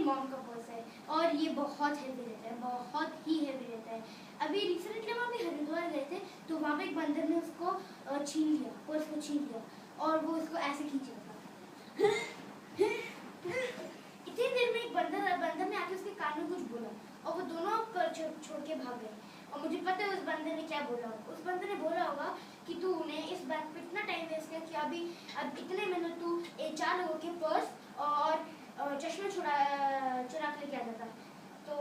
Mom का purse है और ये बहुत हेवी रहता है, बहुत ही हेवी रहता है। अभी रिसेंटली हम अभी हरिद्वार गए थे तो वहाँ पे एक बंदर ने उसको छीन लिया, पर्स को छीन लिया और वो उसको ऐसे खींच रहा था। इतनी देर में एक बंदर ने आके उसके कान में कुछ बोला और वो दोनों छोड़ के भाग गए। और मुझे पता है उस बंदर ने क्या बोला होगा। उस बंदर ने बोला होगा कि तूने इस बात पे इतना टाइम वेस्ट किया कि अब इतने में तू 4 लोगों के पर्स और चश्मे चुरा के लेके आ जाता। तो